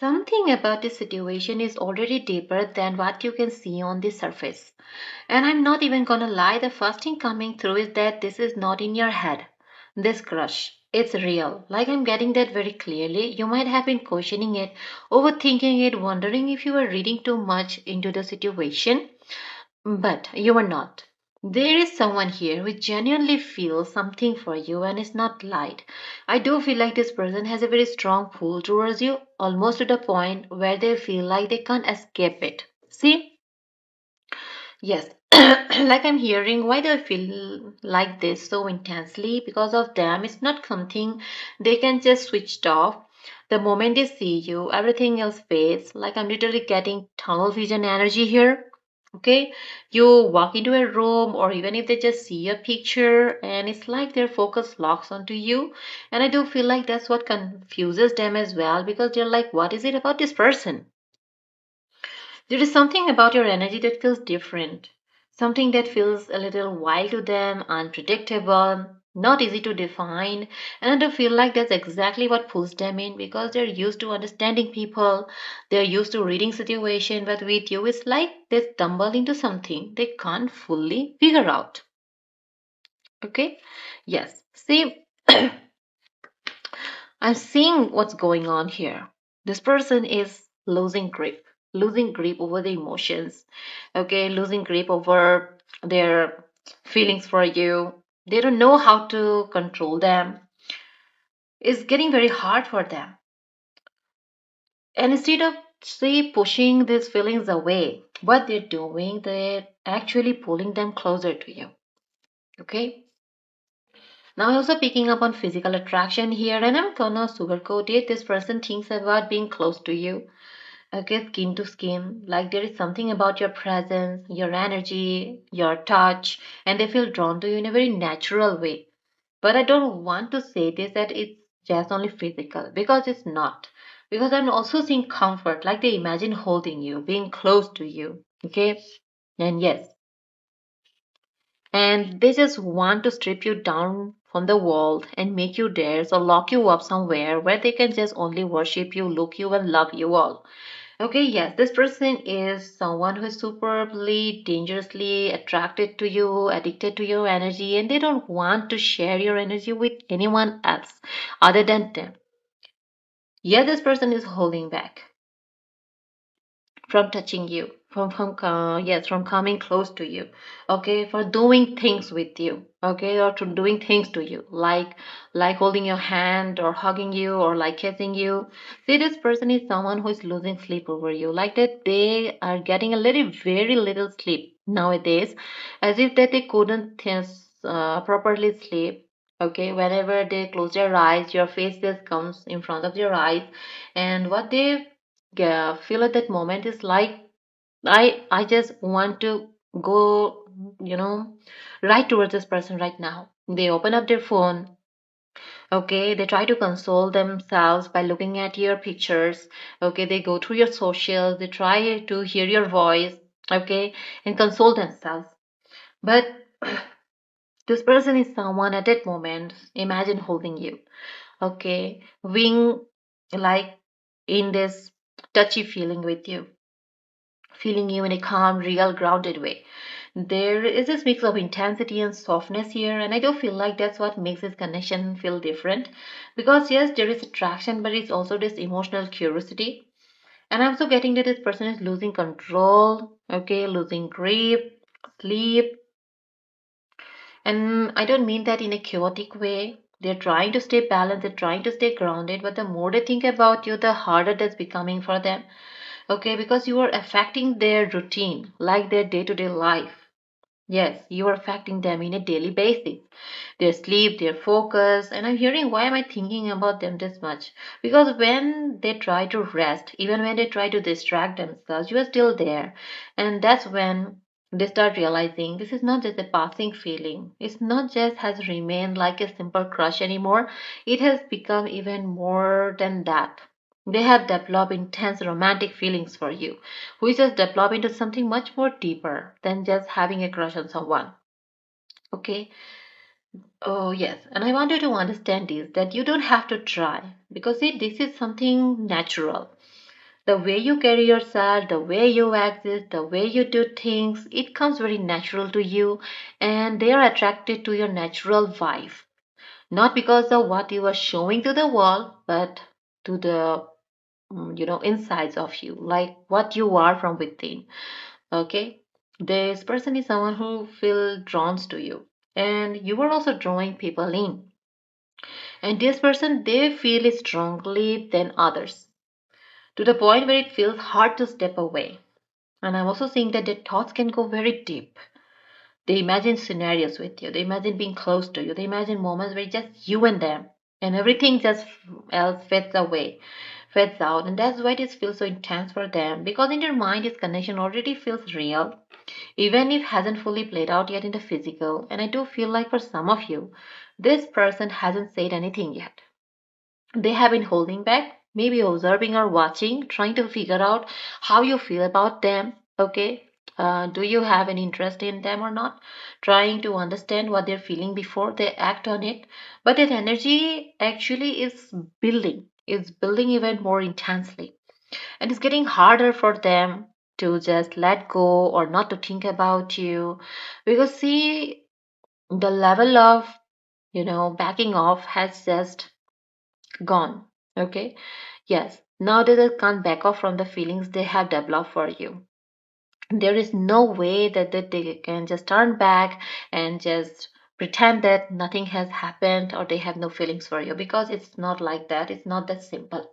Something about this situation is already deeper than what you can see on the surface. And I'm not even gonna lie, the first thing coming through is that this is not in your head. This crush, it's real. Like I'm getting that very clearly. You might have been questioning it, overthinking it, wondering if you were reading too much into the situation. But you are not. There is someone here who genuinely feels something for you and is not lied. I do feel like this person has a very strong pull towards you, almost to the point where they feel like they can't escape it. See? Yes. Like I'm hearing why they feel like this so intensely because of them. It's not something they can just switch off. The moment they see you, everything else fades. Like I'm literally getting tunnel vision energy here. Okay, you walk into a room, or even if they just see a picture, and it's like their focus locks onto you. And I do feel like that's what confuses them as well because they're like, what is it about this person? There is something about your energy that feels different, something that feels a little wild to them, unpredictable, not easy to define. And I do feel like that's exactly what pulls them in because they're used to understanding people, they're used to reading situation, but with you, it's like they stumble into something they can't fully figure out. Okay? Yes. See, I'm seeing what's going on here. This person is losing grip over the emotions, okay, losing grip over their feelings for you. They don't know how to control them. It's getting very hard for them. And instead of, say, pushing these feelings away, what they're doing, they're actually pulling them closer to you, okay? Now, also picking up on physical attraction here, and I'm gonna sugarcoat it. This person thinks about being close to you, okay, skin to skin, like there is something about your presence, your energy, your touch, and they feel drawn to you in a very natural way. But I don't want to say this that it's just only physical because it's not. Because I'm also seeing comfort, like they imagine holding you, being close to you, okay? And yes, and they just want to strip you down from the world and make you theirs or lock you up somewhere where they can just only worship you, look you, and love you all. Okay, yes, this person is someone who is superbly, dangerously attracted to you, addicted to your energy, and they don't want to share your energy with anyone else other than them. Yeah, this person is holding back from touching you, from coming close to you, okay, for doing things with you, okay, or to doing things to you, like holding your hand or hugging you or like kissing you. See, this person is someone who is losing sleep over you, like that they are getting a little, very little sleep nowadays, as if that they couldn't properly sleep. Okay, whenever they close their eyes, your face just comes in front of their eyes, and what they feel at that moment is like I just want to go, you know, right towards this person right now. They open up their phone, okay, they try to console themselves by looking at your pictures, okay, they go through your socials, they try to hear your voice, okay, and console themselves. But this person is someone at that moment, imagine holding you, okay, being like in this touchy feeling with you, feeling you in a calm, real, grounded way. There is this mix of intensity and softness here, and I do feel like that's what makes this connection feel different. Because, yes, there is attraction, but it's also this emotional curiosity. And I'm also getting that this person is losing control, okay, losing grip, sleep. And I don't mean that in a chaotic way. They're trying to stay balanced, they're trying to stay grounded, but the more they think about you, the harder that's becoming for them. Okay, because you are affecting their routine, like their day to day life. Yes, you are affecting them in a daily basis. Their sleep, their focus, and I'm hearing why am I thinking about them this much? Because when they try to rest, even when they try to distract themselves, you are still there. And that's when they start realizing this is not just a passing feeling. It's not just has remained like a simple crush anymore. It has become even more than that. They have developed intense romantic feelings for you, which has developed into something much more deeper than just having a crush on someone. Okay, oh, yes. And I want you to understand this that you don't have to try because see, this is something natural. The way you carry yourself, the way you exist, the way you do things, it comes very natural to you, and they are attracted to your natural vibe. Not because of what you are showing to the world, but to the insides of you, like what you are from within. Okay, this person is someone who feel drawn to you, and you are also drawing people in. And this person, they feel it strongly than others, to the point where it feels hard to step away. And I'm also seeing that their thoughts can go very deep. They imagine scenarios with you. They imagine being close to you. They imagine moments where it's just you and them, and everything just else fades away, fades out. And that's why this feels so intense for them, because in their mind, this connection already feels real, even if hasn't fully played out yet in the physical. And I do feel like for some of you, this person hasn't said anything yet. They have been holding back, maybe observing or watching, trying to figure out how you feel about them. Okay. Do you have an interest in them or not? Trying to understand what they're feeling before they act on it. But that energy actually is building even more intensely. And it's getting harder for them to just let go or not to think about you. Because, see, the level of, backing off has just gone. Okay. Yes. Now that they can't back off from the feelings they have developed for you. There is no way that they can just turn back and just pretend that nothing has happened or they have no feelings for you, because it's not like that. It's not that simple.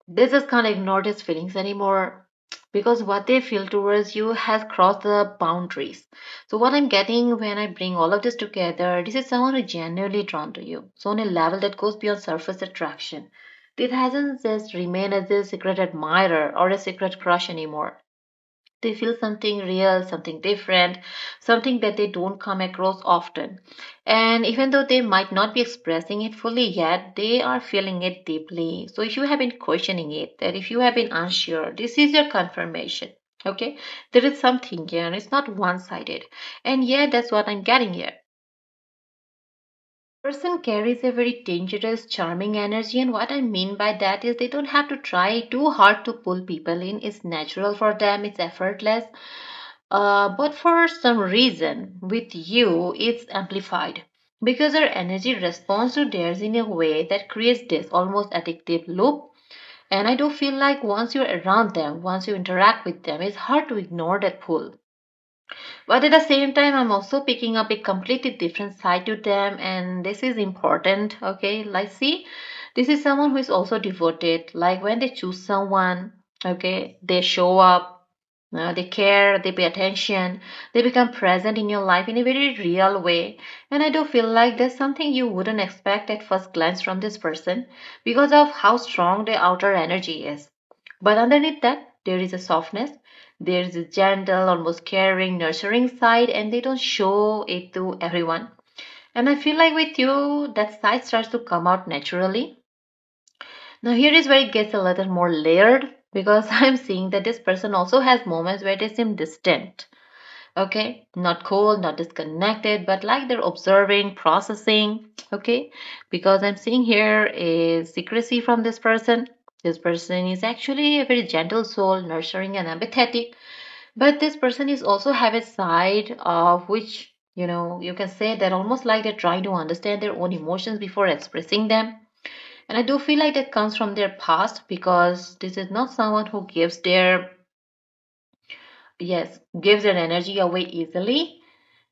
They just can't ignore these feelings anymore, because what they feel towards you has crossed the boundaries. So what I'm getting when I bring all of this together, this is someone who genuinely drawn to you. So on a level that goes beyond surface attraction. It hasn't just remained as a secret admirer or a secret crush anymore. They feel something real, something different, something that they don't come across often. And even though they might not be expressing it fully yet, they are feeling it deeply. So if you have been questioning it, that if you have been unsure, this is your confirmation. Okay, there is something here, and it's not one sided. And yeah, that's what I'm getting here. Person carries a very dangerous, charming energy, and what I mean by that is they don't have to try too hard to pull people in. It's natural for them, it's effortless. But for some reason, with you, it's amplified because our energy responds to theirs in a way that creates this almost addictive loop. And I do feel like once you're around them, once you interact with them, it's hard to ignore that pull. But at the same time, I'm also picking up a completely different side to them, and this is important. Okay, like, see, this is someone who is also devoted. Like, when they choose someone, okay, they show up, they care, they pay attention, they become present in your life in a very real way. And I do feel like there's something you wouldn't expect at first glance from this person because of how strong the outer energy is. But underneath that, there is a softness, there is a gentle, almost caring, nurturing side, and they don't show it to everyone. And I feel like with you, that side starts to come out naturally. Now, here is where it gets a little more layered, because I'm seeing that this person also has moments where they seem distant. Okay, not cold, not disconnected, but like they're observing, processing. Okay, because I'm seeing here is secrecy from this person. This person is actually a very gentle soul, nurturing and empathetic, but this person is also have a side of which, you can say that almost like they're trying to understand their own emotions before expressing them. And I do feel like that comes from their past, because this is not someone who gives their energy away easily.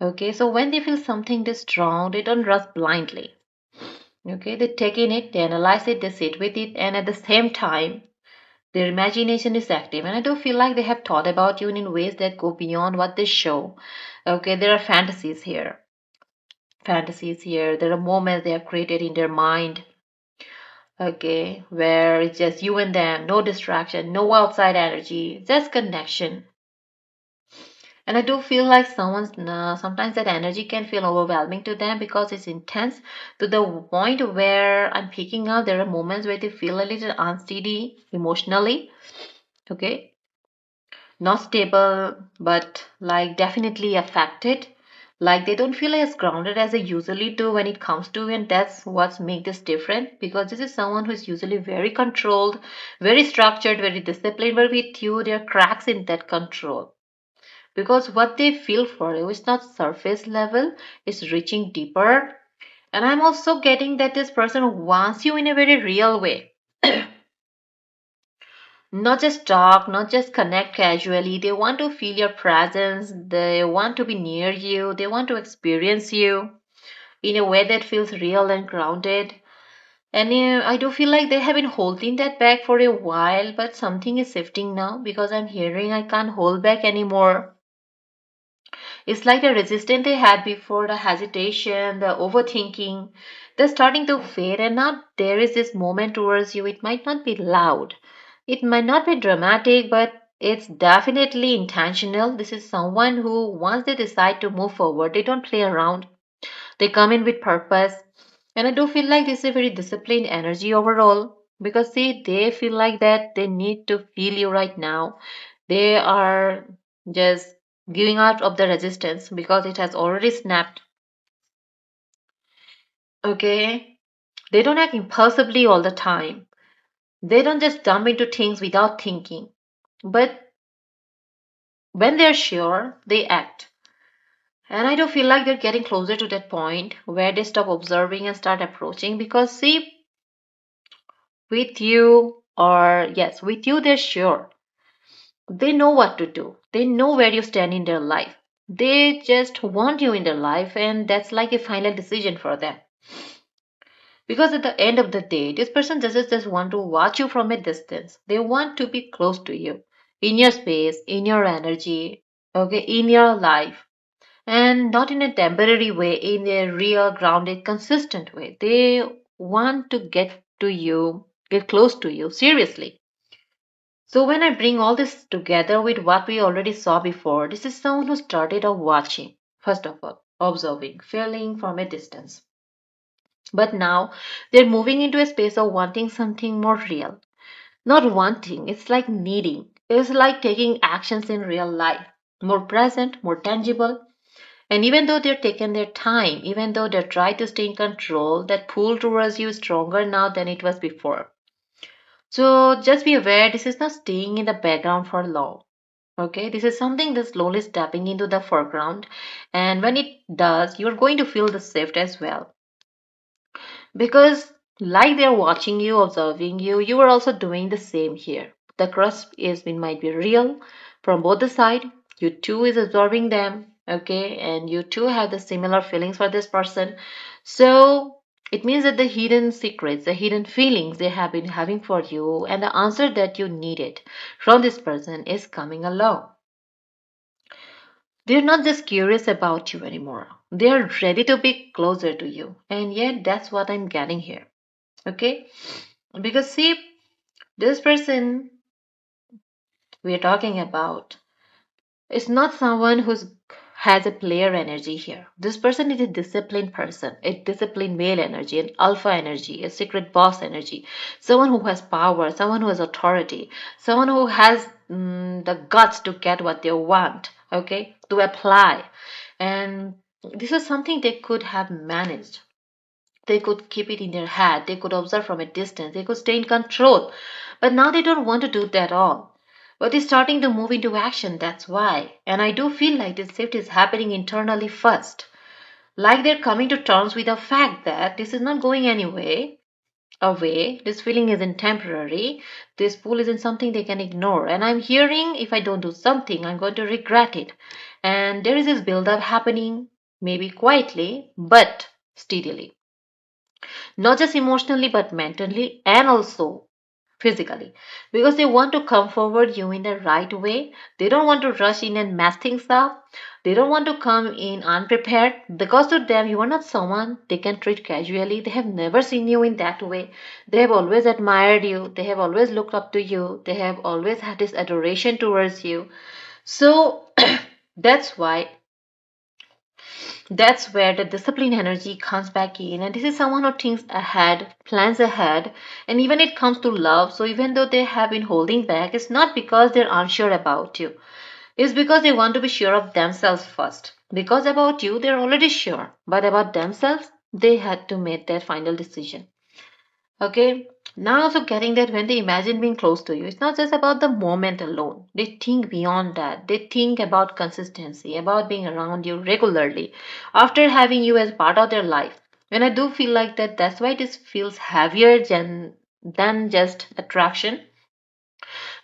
Okay, so when they feel something this strong, they don't rush blindly. Okay, they take in it, they analyze it, they sit with it, and at the same time, their imagination is active. And I do feel like they have thought about you in ways that go beyond what they show. Okay, there are fantasies here. Fantasies here. There are moments they have created in their mind. Okay, where it's just you and them, no distraction, no outside energy, just connection. And I do feel like sometimes that energy can feel overwhelming to them because it's intense, to the point where I'm picking up there are moments where they feel a little unsteady emotionally. Okay, not stable, but like definitely affected. Like they don't feel as grounded as they usually do when it comes to you, and that's what's make this different, because this is someone who's usually very controlled, very structured, very disciplined, but with you there are cracks in that control. Because what they feel for you is not surface level, it's reaching deeper. And I'm also getting that this person wants you in a very real way. Not just talk, not just connect casually. They want to feel your presence. They want to be near you. They want to experience you in a way that feels real and grounded. And I do feel like they have been holding that back for a while, but something is shifting now because I'm hearing I can't hold back anymore. It's like the resistance they had before, the hesitation, the overthinking, they're starting to fade, and now there is this moment towards you. It might not be loud, it might not be dramatic, but it's definitely intentional. This is someone who, once they decide to move forward, they don't play around, they come in with purpose. And I do feel like this is a very disciplined energy overall. Because see, they feel like that they need to feel you right now. They are just giving out of the resistance because it has already snapped. Okay? They don't act impulsively all the time. They don't just jump into things without thinking. But when they're sure, they act. And I do feel like they're getting closer to that point where they stop observing and start approaching. Because see, with you, or yes, with you, they're sure. They know what to do. They know where you stand in their life. They just want you in their life, and that's like a final decision for them. Because at the end of the day, this person doesn't just want to watch you from a distance. They want to be close to you, in your space, in your energy, okay, in your life. And not in a temporary way, in a real, grounded, consistent way. They want to get to you, get close to you, seriously. So when I bring all this together with what we already saw before, this is someone who started off watching, first of all, observing, feeling from a distance. But now they're moving into a space of wanting something more real. Not wanting, it's like needing. It's like taking actions in real life, more present, more tangible. And even though they're taking their time, even though they're trying to stay in control, that pull towards you is stronger now than it was before. So just be aware this is not staying in the background for long. Okay, this is something that's slowly stepping into the foreground, and when it does, you're going to feel the shift as well. Because, like they're watching you, observing you, you are also doing the same here. The trust is it might be real from both the side. You too is absorbing them, okay, and you too have the similar feelings for this person. So it means that the hidden secrets, the hidden feelings they have been having for you, and the answer that you needed from this person is coming along. They're not just curious about you anymore. They are ready to be closer to you. And yet, that's what I'm getting here. Okay? Because, see, this person we're talking about is not someone who's has a player energy here. This person is a disciplined person, a disciplined male energy, an alpha energy, a secret boss energy, someone who has power, someone who has authority, someone who has the guts to get what they want, okay, to apply. And this is something they could have managed. They could keep it in their head, they could observe from a distance, they could stay in control. But now they don't want to do that all. But they're starting to move into action, that's why. And I do feel like this shift is happening internally first. Like they're coming to terms with the fact that this is not going anyway away. This feeling isn't temporary. This pull isn't something they can ignore. And I'm hearing if I don't do something, I'm going to regret it. And there is this build-up happening, maybe quietly, but steadily. Not just emotionally, but mentally and also physically. Because they want to come forward you in the right way. They don't want to rush in and mess things up. They don't want to come in unprepared. Because to them, you are not someone they can treat casually. They have never seen you in that way. They have always admired you. They have always looked up to you. They have always had this adoration towards you. So that's why that's where the discipline energy comes back in. And this is someone who thinks ahead, plans ahead, and even it comes to love. So even though they have been holding back, it's not because they're unsure about you. It's because they want to be sure of themselves first. Because about you, they're already sure, but about themselves, they had to make that final decision. Okay, now also getting that when they imagine being close to you, it's not just about the moment alone. They think beyond that. They think about consistency, about being around you regularly, after having you as part of their life. And I do feel like that that's why this feels heavier than just attraction,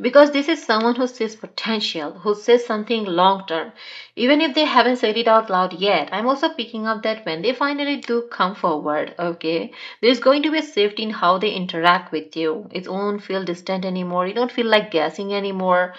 because this is someone who sees potential, who says something long term, even if they haven't said it out loud yet. I'm also picking up that when they finally do come forward, okay, there's going to be a shift in how they interact with you. It won't feel distant anymore. You don't feel like guessing anymore.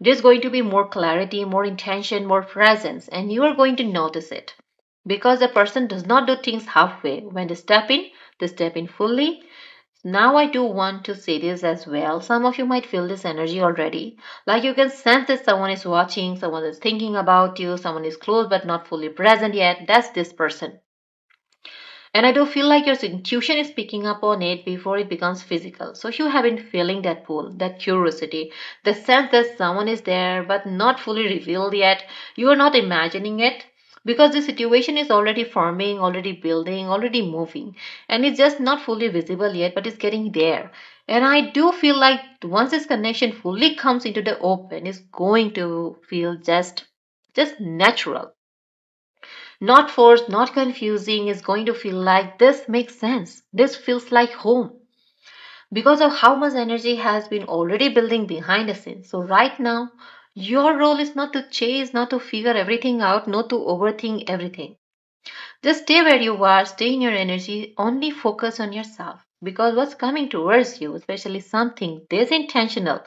There's going to be more clarity, more intention, more presence, and you are going to notice it. Because the person does not do things halfway. When they step in fully. Now, I do want to say this as well. Some of you might feel this energy already. Like you can sense that someone is watching, someone is thinking about you, someone is close but not fully present yet. That's this person. And I do feel like your intuition is picking up on it before it becomes physical. So you have been feeling that pull, that curiosity, the sense that someone is there but not fully revealed yet. You are not imagining it because the situation is already forming, already building, already moving. And it's just not fully visible yet, but it's getting there. And I do feel like once this connection fully comes into the open, it's going to feel just natural, not forced, not confusing, is going to feel like this makes sense. This feels like home because of how much energy has been already building behind the scenes. So, right now, your role is not to chase, not to figure everything out, not to overthink everything. Just stay where you are, stay in your energy, only focus on yourself. Because what's coming towards you, especially something this intentional,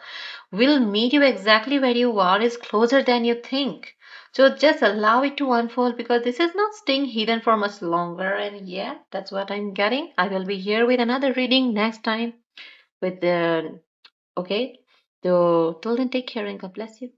will meet you exactly where you are, is closer than you think. So just allow it to unfold because this is not staying hidden for much longer. And yeah, that's what I'm getting. I will be here with another reading next time with the okay. So till then, take care and God bless you.